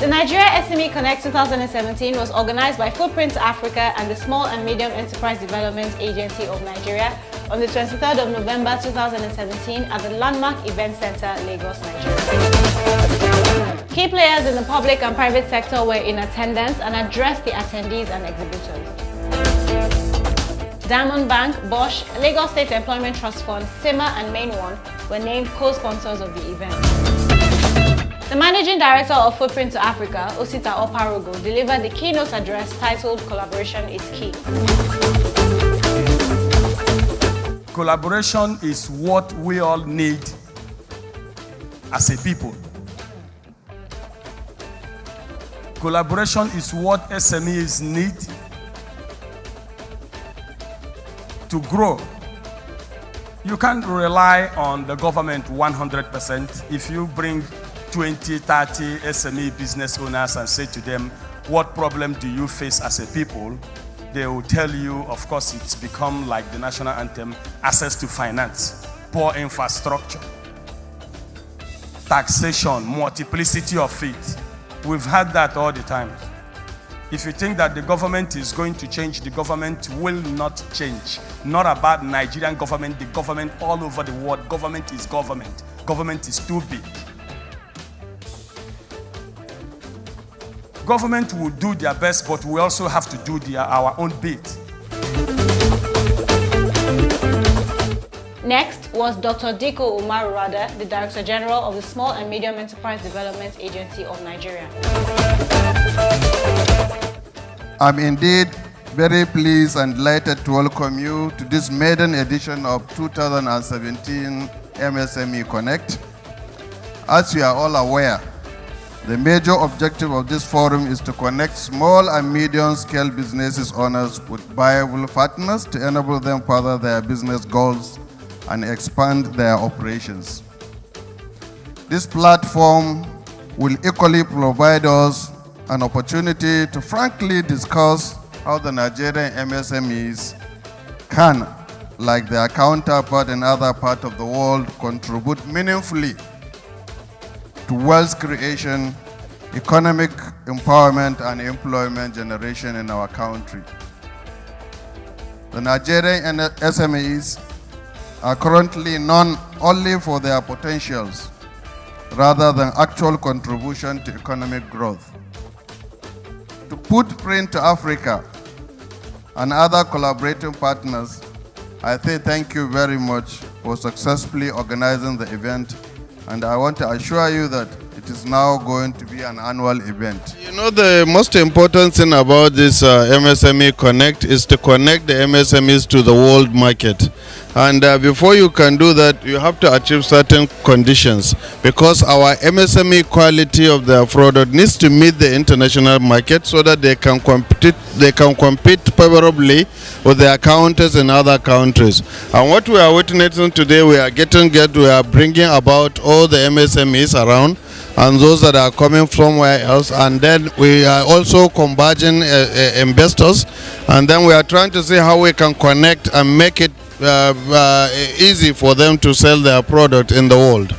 The Nigeria SME Connect 2017 was organized by Footprint Africa and the Small and Medium Enterprise Development Agency of Nigeria on the 23rd of November 2017 at the Landmark Event Center, Lagos, Nigeria. Key players in the public and private sector were in attendance and addressed the attendees and exhibitors. Diamond Bank, Bosch, Lagos State Employment Trust Fund, SIMA and Main One were named co-sponsors of the event. The Managing Director of Footprint to Africa, Osita Oparogo, delivered the keynote address titled Collaboration is Key. Collaboration is what we all need as a people. Collaboration is what SMEs need to grow. You can't rely on the government 100%. If you bring 20, 30 SME business owners and say to them, what problem do you face as a people? They will tell you, of course, it's become like the national anthem, access to finance, poor infrastructure, taxation, multiplicity of it. We've had that all the time. If you think that the government is going to change, the government will not change. Not about Nigerian government, the government all over the world. Government is government. Government is too big. Government will do their best, but we also have to do our own bit. Next was Dr. Diko Umar Rada, the Director General of the Small and Medium Enterprise Development Agency of Nigeria. I'm indeed very pleased and delighted to welcome you to this maiden edition of 2017 MSME Connect. As you are all aware, the major objective of this forum is to connect small and medium-scale businesses owners with viable partners to enable them further their business goals and expand their operations. This platform will equally provide us an opportunity to frankly discuss how the Nigerian MSMEs can, like their counterpart in other parts of the world, contribute meaningfully to wealth creation, economic empowerment, and employment generation in our country. The Nigerian SMEs are currently known only for their potentials rather than actual contribution to economic growth. To Footprint to Africa and other collaborating partners, I say thank you very much for successfully organizing the event, and I want to assure you that it is now going to be an annual event. You know, the most important thing about this MSME Connect is to connect the MSMEs to the world market. And before you can do that, you have to achieve certain conditions, because our MSME quality of their product needs to meet the international market so that they can compete favorably with their counters in other countries. And what we are witnessing today, we are bringing about all the MSMEs around and those that are coming from somewhere else, and then we are also converging investors, and then we are trying to see how we can connect and make it easy for them to sell their product in the world.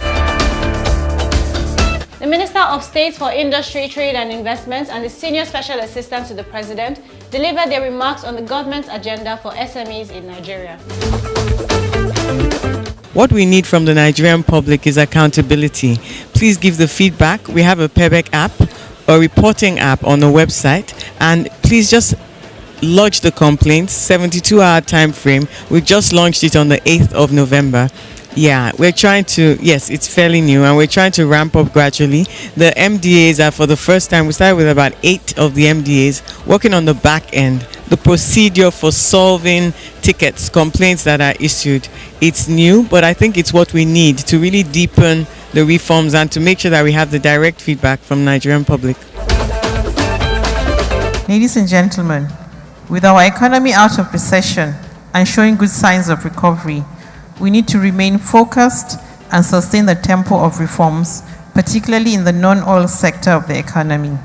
The Minister of State for Industry, Trade and Investment and the Senior Special Assistant to the President delivered their remarks on the government's agenda for SMEs in Nigeria. What we need from the Nigerian public is accountability. Please give the feedback. We have a PEBEC app, a reporting app on the website, and please just lodge the complaints, 72-hour time frame. We just launched it on the 8th of November. Yeah, we're trying to, yes, it's fairly new, and we're trying to ramp up gradually. The MDAs are for the first time, we started with about 8 of the MDAs, working on the back end, the procedure for solving tickets, complaints that are issued. It's new, but I think it's what we need to really deepen the reforms and to make sure that we have the direct feedback from Nigerian public. Ladies and gentlemen, with our economy out of recession and showing good signs of recovery, we need to remain focused and sustain the tempo of reforms, particularly in the non-oil sector of the economy,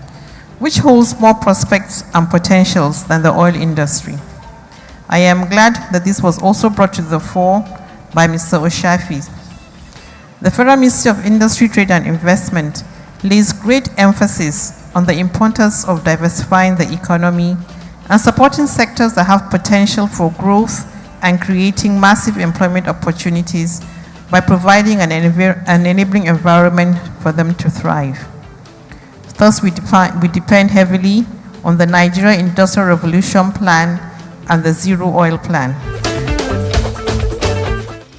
which holds more prospects and potentials than the oil industry. I am glad that this was also brought to the fore by Mr. Oshafi. The Federal Ministry of Industry, Trade and Investment lays great emphasis on the importance of diversifying the economy and supporting sectors that have potential for growth and creating massive employment opportunities by providing an enabling environment for them to thrive. Thus, we depend heavily on the Nigeria Industrial Revolution Plan and the Zero Oil Plan.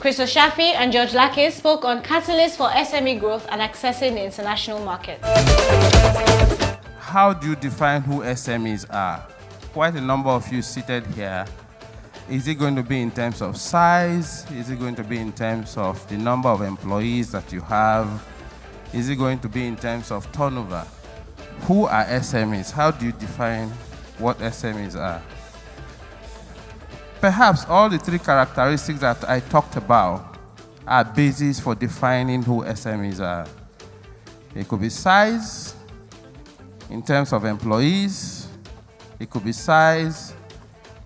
Christo Shafi and George Lakis spoke on catalysts for SME growth and accessing the international market. How do you define who SMEs are? Quite a number of you seated here. Is it going to be in terms of size? Is it going to be in terms of the number of employees that you have? Is it going to be in terms of turnover? Who are SMEs? How do you define what SMEs are? Perhaps all the three characteristics that I talked about are basis for defining who SMEs are. It could be size in terms of employees. It could be size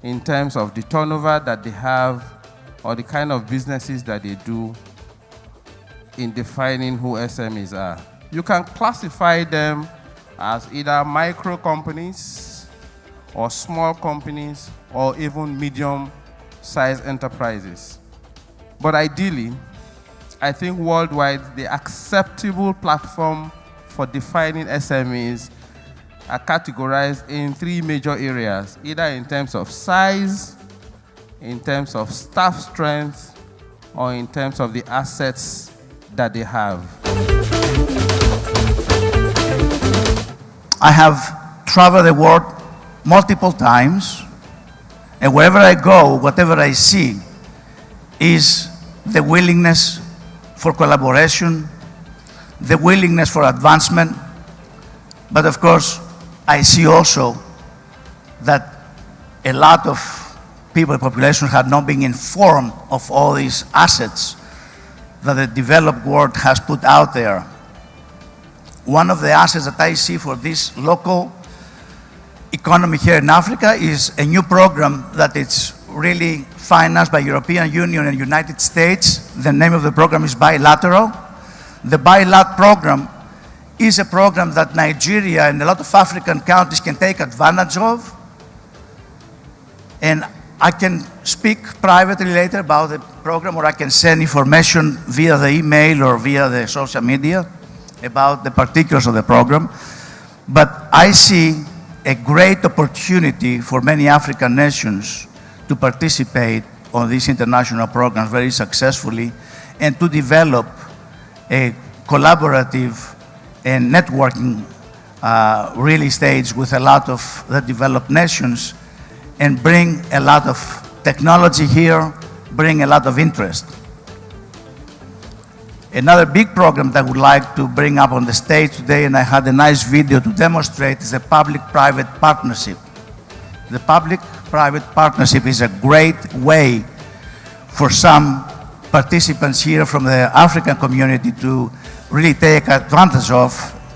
in terms of the turnover that they have or the kind of businesses that they do in defining who SMEs are. You can classify them as either micro companies or small companies or even medium-sized enterprises. But ideally, I think worldwide, the acceptable platform for defining SMEs are categorized in three major areas, either in terms of size, in terms of staff strength, or in terms of the assets that they have. I have traveled the world multiple times, and wherever I go, whatever I see is the willingness for collaboration, the willingness for advancement, but of course, I see also that a lot of people, population, have not been informed of all these assets that the developed world has put out there. One of the assets that I see for this local economy here in Africa is a new program that it's really financed by European Union and United States. The name of the program is Bilateral. The Bilateral program is a program that Nigeria and a lot of African countries can take advantage of. And I can speak privately later about the program, or I can send information via the email or via the social media about the particulars of the program. But I see a great opportunity for many African nations to participate on these international programs very successfully and to develop a collaborative and networking real estate with a lot of the developed nations and bring a lot of technology here, bring a lot of interest. Another big program that I would like to bring up on the stage today, and I had a nice video to demonstrate, is the public-private partnership. The public-private partnership is a great way for some participants here from the African community to really take advantage of,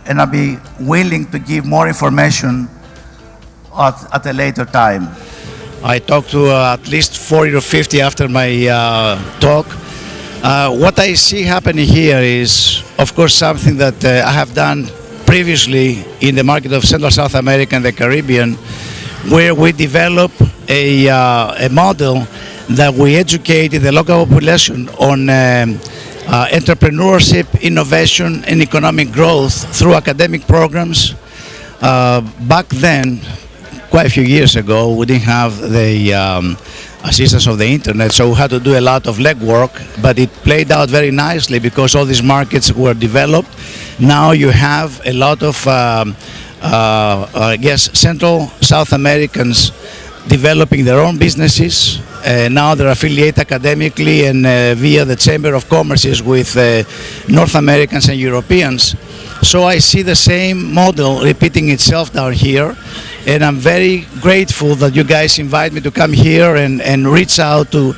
and I'll be willing to give more information at a later time. I talked to at least 40 or 50 after my talk. What I see happening here is, of course, something that I have done previously in the market of Central South America and the Caribbean, where we develop a model that we educated the local population on entrepreneurship, innovation, and economic growth through academic programs. Back then, quite a few years ago, we didn't have the assistance of the internet, so we had to do a lot of legwork, but it played out very nicely because all these markets were developed. Now you have a lot of, I guess, Central South Americans developing their own businesses. Now they're affiliated academically and via the Chamber of Commerce with North Americans and Europeans. So I see the same model repeating itself down here, and I'm very grateful that you guys invite me to come here and reach out to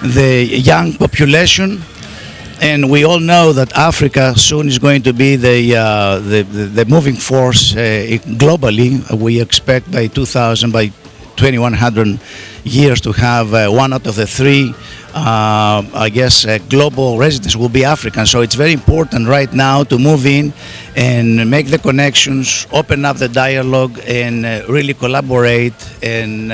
the young population. And we all know that Africa soon is going to be the moving force globally. We expect by 2100 years to have one out of the three, global residents will be African. So it's very important right now to move in and make the connections, open up the dialogue, and really collaborate and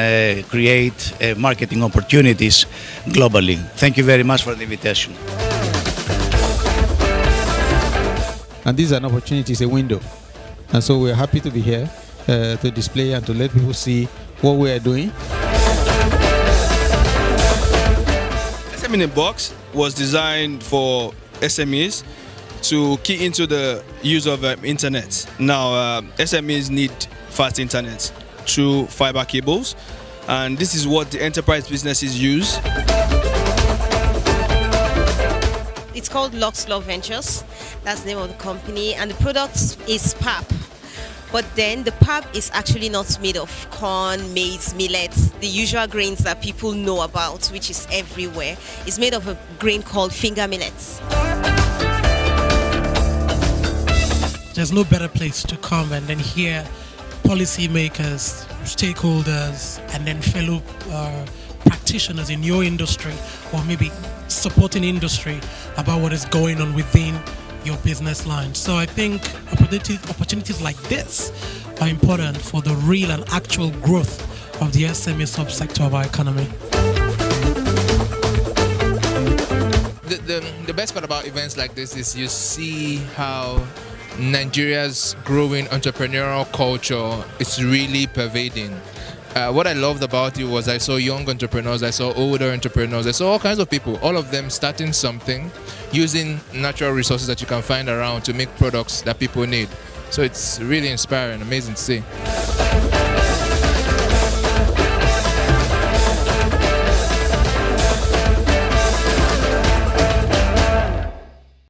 create marketing opportunities globally. Thank you very much for the invitation. And this is an opportunity, it's a window. And so we're happy to be here to display and to let people see what we are doing. SME in a Box was designed for SMEs to key into the use of internet. Now, SMEs need fast internet through fiber cables, and this is what the enterprise businesses use. It's called Lux Law Ventures. That's the name of the company, and the product is pap. But then the pap is actually not made of corn, maize, millets, the usual grains that people know about, which is everywhere. It's made of a grain called finger millets. There's no better place to come and then hear policymakers, stakeholders, and then fellow practitioners in your industry or maybe supporting industry about what is going on within your business line. So I think opportunities like this are important for the real and actual growth of the SME subsector of our economy. The best part about events like this is you see how Nigeria's growing entrepreneurial culture is really pervading. What I loved about it was I saw young entrepreneurs, I saw older entrepreneurs, I saw all kinds of people, all of them starting something, using natural resources that you can find around to make products that people need. So it's really inspiring, amazing to see.